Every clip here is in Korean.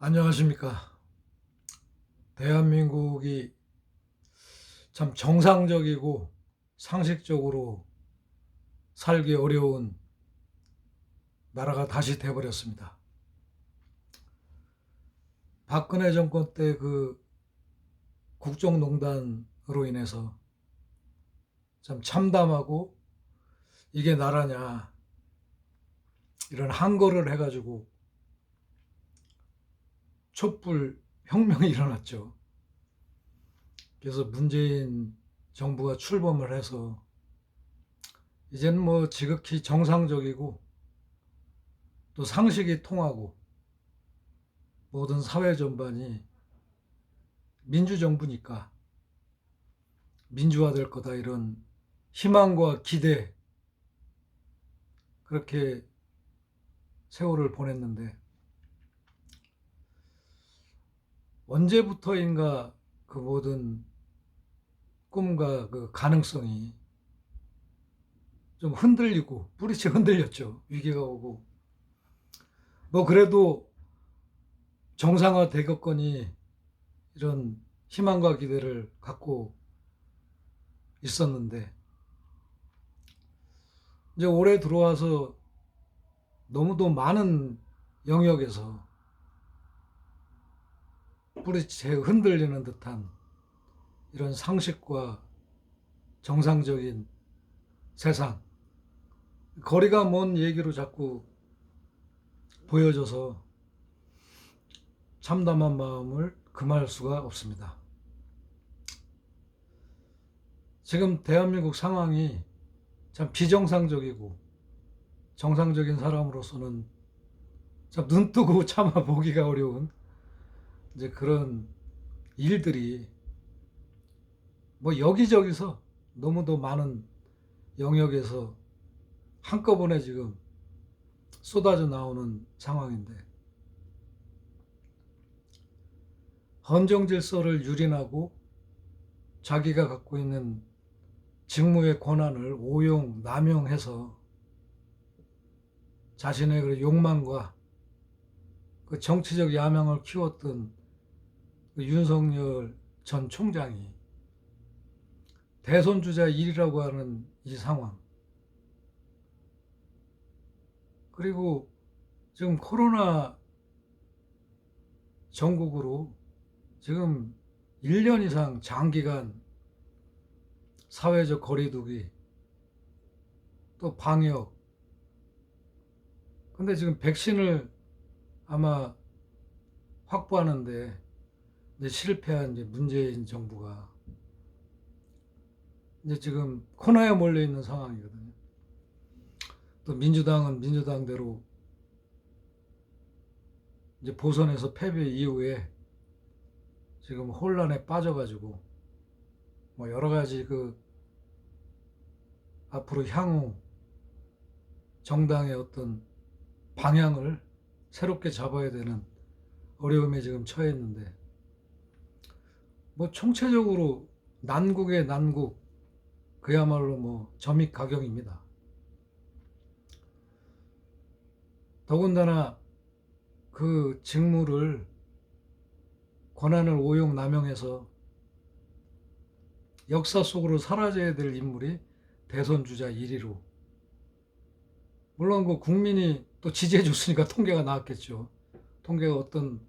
안녕하십니까. 대한민국이 참 정상적이고 상식적으로 살기 어려운 나라가 다시 돼버렸습니다. 박근혜 정권 때 그 국정농단으로 인해서 참 참담하고 이게 나라냐 이런 항거를 해가지고 촛불 혁명이 일어났죠. 그래서 문재인 정부가 출범을 해서 이제는 뭐 지극히 정상적이고 또 상식이 통하고 모든 사회 전반이 민주정부니까 민주화될 거다 이런 희망과 기대, 그렇게 세월을 보냈는데 언제부터인가 그 모든 꿈과 그 가능성이 좀 흔들리고 뿌리채 흔들렸죠. 위기가 오고 뭐 그래도 정상화 대격권이 이런 희망과 기대를 갖고 있었는데 이제 올해 들어와서 너무도 많은 영역에서 뿌리채 흔들리는 듯한 이런 상식과 정상적인 세상, 거리가 먼 얘기로 자꾸 보여져서 참담한 마음을 금할 수가 없습니다. 지금 대한민국 상황이 참 비정상적이고 정상적인 사람으로서는 참 눈뜨고 참아보기가 어려운 이제 그런 일들이 뭐 여기저기서 너무도 많은 영역에서 한꺼번에 지금 쏟아져 나오는 상황인데 헌정 질서를 유린하고 자기가 갖고 있는 직무의 권한을 오용, 남용해서 자신의 그 욕망과 그 정치적 야망을 키웠던 그 윤석열 전 총장이 대선 주자 1위라고 하는 이 상황, 그리고 지금 코로나 전국으로 지금 1년 이상 장기간 사회적 거리두기 또 방역, 근데 지금 백신을 아마 확보하는데 이제 실패한 이제 문재인 정부가 이제 지금 코너에 몰려 있는 상황이거든요. 또 민주당은 민주당대로 이제 보선에서 패배 이후에 지금 혼란에 빠져가지고 뭐 여러 가지 그 앞으로 향후 정당의 어떤 방향을 새롭게 잡아야 되는 어려움에 지금 처해 있는데 뭐 총체적으로 난국의 난국, 그야말로 뭐 점입가경입니다. 더군다나 그 직무를 권한을 오용 남용해서 역사 속으로 사라져야 될 인물이 대선 주자 1위로, 물론 그 국민이 또 지지해 줬으니까 통계가 나왔겠죠. 통계가 어떤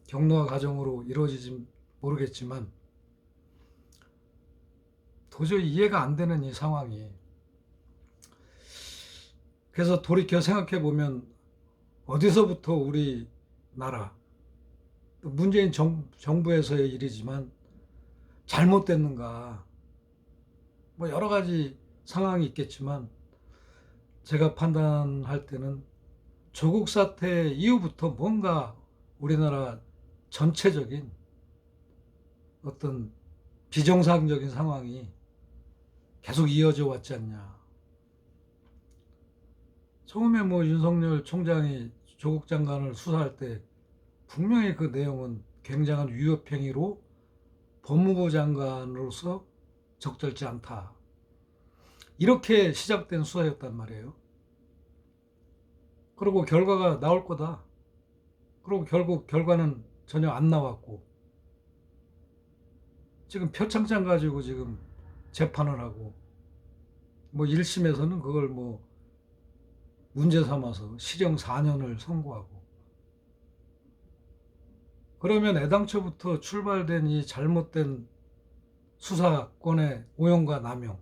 경로와 과정으로 이루어지지 모르겠지만 도저히 이해가 안 되는 이 상황이, 그래서 돌이켜 생각해 보면 어디서부터 우리나라 문재인 정부에서의 일이지만 잘못됐는가, 뭐 여러 가지 상황이 있겠지만 제가 판단할 때는 조국 사태 이후부터 뭔가 우리나라 전체적인 어떤 비정상적인 상황이 계속 이어져 왔지 않냐. 처음에 뭐 윤석열 총장이 조국 장관을 수사할 때 분명히 그 내용은 굉장한 위협행위로 법무부 장관으로서 적절치 않다, 이렇게 시작된 수사였단 말이에요. 그리고 결과가 나올 거다, 그리고 결국 결과는 전혀 안 나왔고 지금 표창장 가지고 지금 재판을 하고 뭐 1심에서는 그걸 뭐 문제 삼아서 실형 4년을 선고하고 그러면 애당초부터 출발된 이 잘못된 수사권의 오용과 남용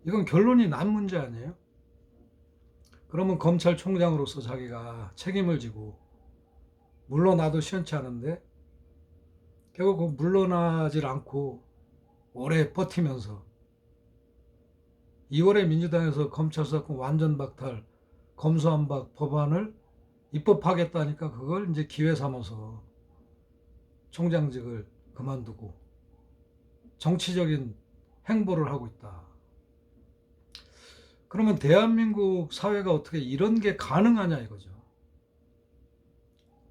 이건 결론이 난 문제 아니에요? 그러면 검찰총장으로서 자기가 책임을 지고 물러나도 시원치 않은데 결국 물러나질 않고 오래 버티면서 2월에 민주당에서 검찰 수사권 완전 박탈 검수완박 법안을 입법하겠다니까 그걸 이제 기회 삼아서 총장직을 그만두고 정치적인 행보를 하고 있다. 그러면 대한민국 사회가 어떻게 이런 게 가능하냐 이거죠.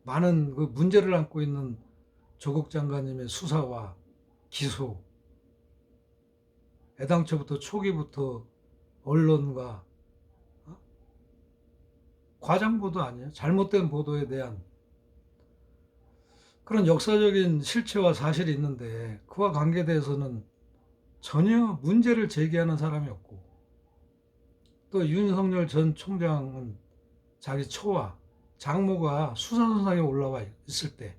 많은 그 문제를 안고 있는 조국 장관님의 수사와 기소, 애당초부터 초기부터 언론과 과장 보도 아니에요. 잘못된 보도에 대한 그런 역사적인 실체와 사실이 있는데 그와 관계돼서는 전혀 문제를 제기하는 사람이 없고 또 윤석열 전 총장은 자기 처와 장모가 수사선상에 올라와 있을 때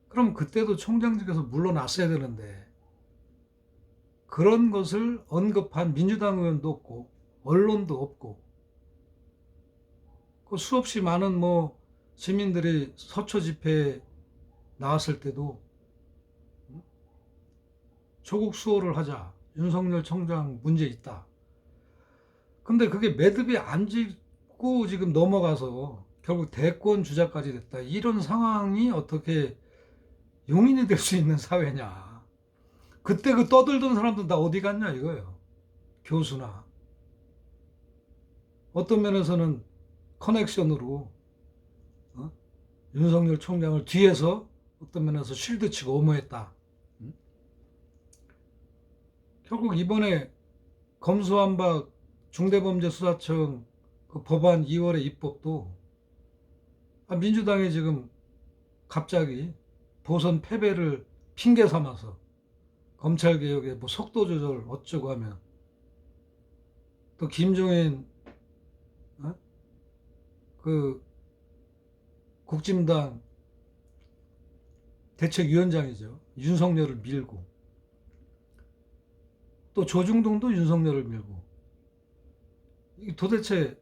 그럼 그때도 총장직에서 물러났어야 되는데 그런 것을 언급한 민주당 의원도 없고 언론도 없고 그 수없이 많은 뭐 시민들이 서초 집회에 나왔을 때도 조국 수호를 하자 윤석열 총장 문제 있다. 근데 그게 매듭이 안 짓고 지금 넘어가서 결국 대권 주자까지 됐다. 이런 상황이 어떻게 용인이 될 수 있는 사회냐. 그때 그 떠들던 사람들 다 어디 갔냐 이거예요. 교수나 어떤 면에서는 커넥션으로 윤석열 총장을 뒤에서 어떤 면에서 쉴드 치고 엄호했다. 결국 이번에 검수완박 중대범죄수사청 그 법안 2월의 입법도 민주당이 지금 갑자기 보선 패배를 핑계 삼아서 검찰개혁에 뭐 속도 조절 어쩌고 하면 또 김종인 그 국진당 대책위원장이죠. 윤석열을 밀고 또 조중동도 윤석열을 밀고 도대체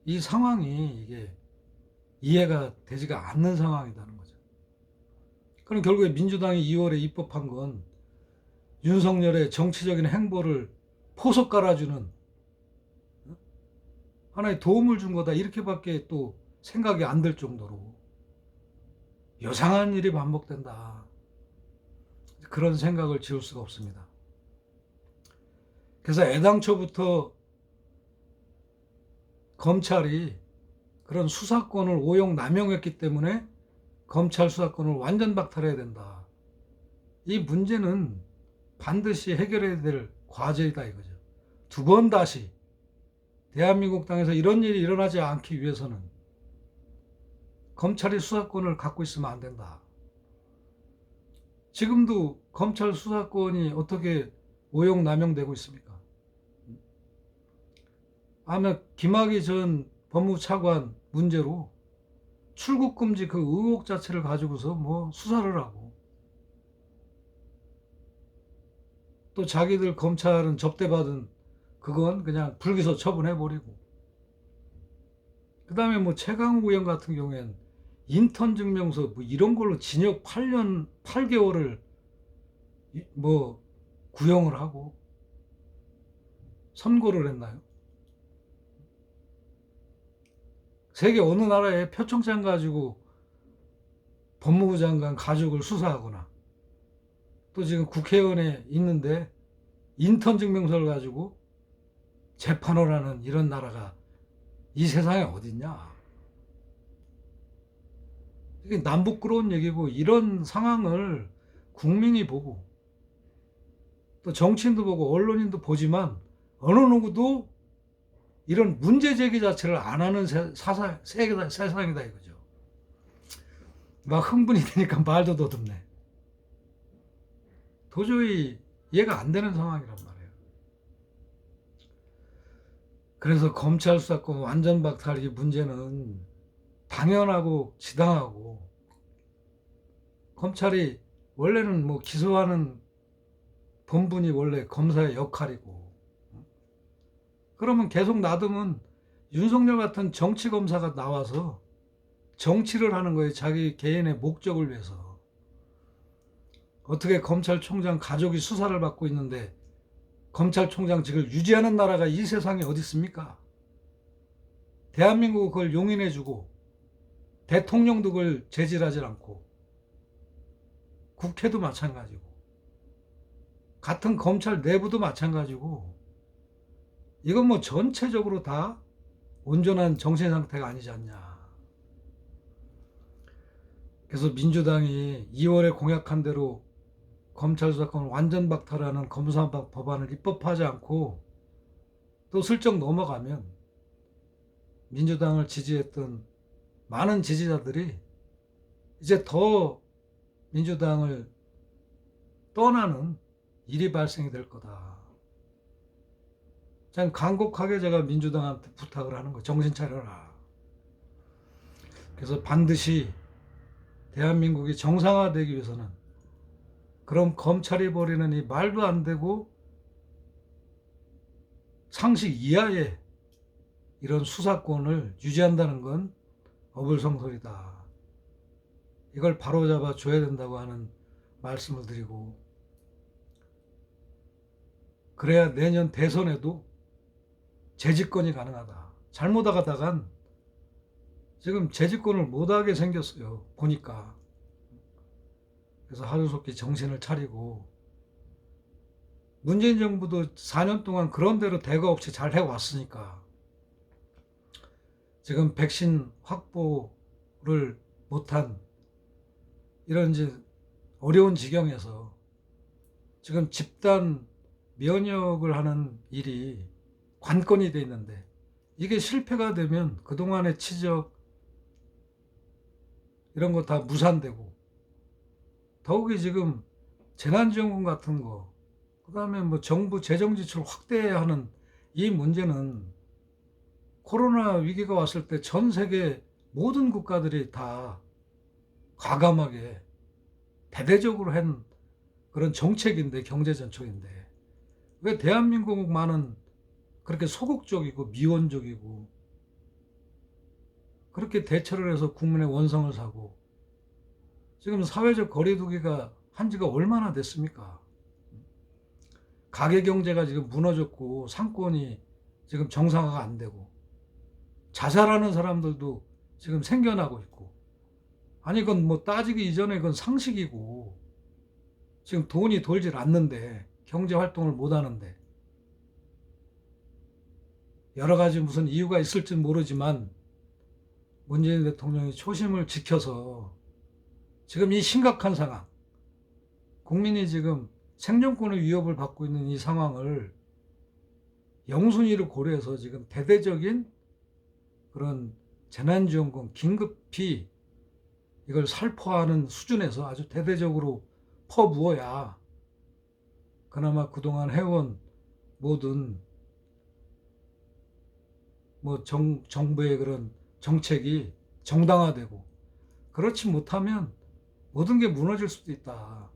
이 상황이 이게 이해가 되지가 않는 상황이라는 거죠. 그럼 결국에 민주당이 2월에 입법한 건 윤석열의 정치적인 행보를 포석 깔아주는 하나의 도움을 준 거다 이렇게밖에 또 생각이 안 들 정도로 요상한 일이 반복된다. 그런 생각을 지울 수가 없습니다. 그래서 애당초부터 검찰이 그런 수사권을 오용 남용했기 때문에 검찰 수사권을 완전 박탈해야 된다. 이 문제는 반드시 해결해야 될 과제이다 이거죠. 두 번 다시 대한민국 땅에서 이런 일이 일어나지 않기 위해서는 검찰이 수사권을 갖고 있으면 안 된다. 지금도 검찰 수사권이 어떻게 오용 남용되고 있습니까? 아마 김학의 전 법무부 차관 문제로 출국 금지 그 의혹 자체를 가지고서 뭐 수사를 하고 또 자기들 검찰은 접대받은 그건 그냥 불기소 처분해버리고 그 다음에 뭐 최강욱 의원 같은 경우엔 인턴 증명서 뭐 이런 걸로 징역 8년 8개월을 뭐 구형을 하고 선고를 했나요? 세계 어느 나라에 표창장 가지고 법무부 장관 가족을 수사하거나 또 지금 국회의원에 있는데 인턴 증명서를 가지고 재판을 하는 이런 나라가 이 세상에 어딨냐. 이게 남부끄러운 얘기고 이런 상황을 국민이 보고 또 정치인도 보고 언론인도 보지만 어느 누구도 이런 문제 제기 자체를 안 하는 세상이다 이거죠. 막 흥분이 되니까 말도 더듬네. 도저히 이해가 안 되는 상황이란 말이에요. 그래서 검찰 수사권 완전 박탈 이 문제는 당연하고 지당하고, 검찰이 원래는 뭐 기소하는 본분이 원래 검사의 역할이고, 그러면 계속 놔두면 윤석열 같은 정치 검사가 나와서 정치를 하는 거예요. 자기 개인의 목적을 위해서. 어떻게 검찰총장 가족이 수사를 받고 있는데 검찰총장직을 유지하는 나라가 이 세상에 어디 있습니까? 대한민국은 그걸 용인해주고 대통령도 그걸 제지하지 않고, 국회도 마찬가지고, 같은 검찰 내부도 마찬가지고, 이건 뭐 전체적으로 다 온전한 정신 상태가 아니지 않냐. 그래서 민주당이 2월에 공약한 대로 검찰 수사권 완전 박탈하는 검사 법안을 입법하지 않고 또 슬쩍 넘어가면 민주당을 지지했던 많은 지지자들이 이제 더 민주당을 떠나는 일이 발생이 될 거다. 참 간곡하게 제가 민주당한테 부탁을 하는 거예요. 정신 차려라. 그래서 반드시 대한민국이 정상화되기 위해서는 그럼 검찰이 벌이는 이 말도 안 되고 상식 이하의 이런 수사권을 유지한다는 건 어불성설이다. 이걸 바로잡아 줘야 된다고 하는 말씀을 드리고, 그래야 내년 대선에도 재집권이 가능하다. 잘못하다간 지금 재집권을 못하게 생겼어요. 보니까. 그래서 하루속히 정신을 차리고, 문재인 정부도 4년 동안 그런 대로 대가 없이 잘 해왔으니까 지금 백신 확보를 못한 이런 이제 어려운 지경에서 지금 집단 면역을 하는 일이 관건이 돼 있는데, 이게 실패가 되면 그동안의 치적 이런 거 다 무산되고, 더욱이 지금 재난지원금 같은 거, 그 다음에 뭐 정부 재정 지출 확대해야 하는 이 문제는 코로나 위기가 왔을 때 전 세계 모든 국가들이 다 과감하게 대대적으로 한 그런 정책인데, 경제 정책인데, 왜 대한민국만은 그렇게 소극적이고 미온적이고 그렇게 대처를 해서 국민의 원성을 사고, 지금 사회적 거리두기가 한 지가 얼마나 됐습니까? 가계 경제가 지금 무너졌고 상권이 지금 정상화가 안 되고 자살하는 사람들도 지금 생겨나고 있고, 아니 그건 뭐 따지기 이전에 그건 상식이고, 지금 돈이 돌질 않는데 경제 활동을 못 하는데, 여러 가지 무슨 이유가 있을지 모르지만 문재인 대통령이 초심을 지켜서 지금 이 심각한 상황, 국민이 지금 생존권의 위협을 받고 있는 이 상황을 영순위를 고려해서 지금 대대적인 그런 재난지원금 긴급히 이걸 살포하는 수준에서 아주 대대적으로 퍼부어야 그나마 그동안 해온 모든 뭐 정부의 그런 정책이 정당화되고, 그렇지 못하면 모든 게 무너질 수도 있다.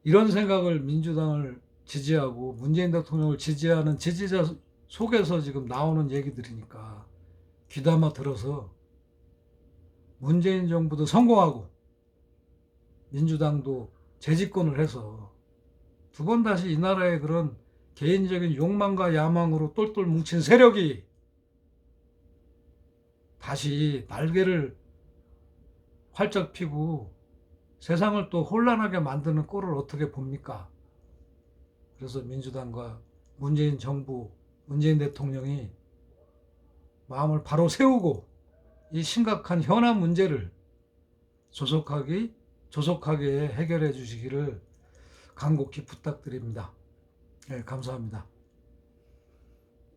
이런 생각을 민주당을 지지하고 문재인 대통령을 지지하는 지지자 속에서 지금 나오는 얘기들이니까 귀담아 들어서 문재인 정부도 성공하고 민주당도 재집권을 해서 두 번 다시 이 나라의 그런 개인적인 욕망과 야망으로 똘똘 뭉친 세력이 다시 날개를 활짝 피고 세상을 또 혼란하게 만드는 꼴을 어떻게 봅니까? 그래서 민주당과 문재인 정부, 문재인 대통령이 마음을 바로 세우고 이 심각한 현안 문제를 조속하게 해결해 주시기를 간곡히 부탁드립니다. 네, 감사합니다.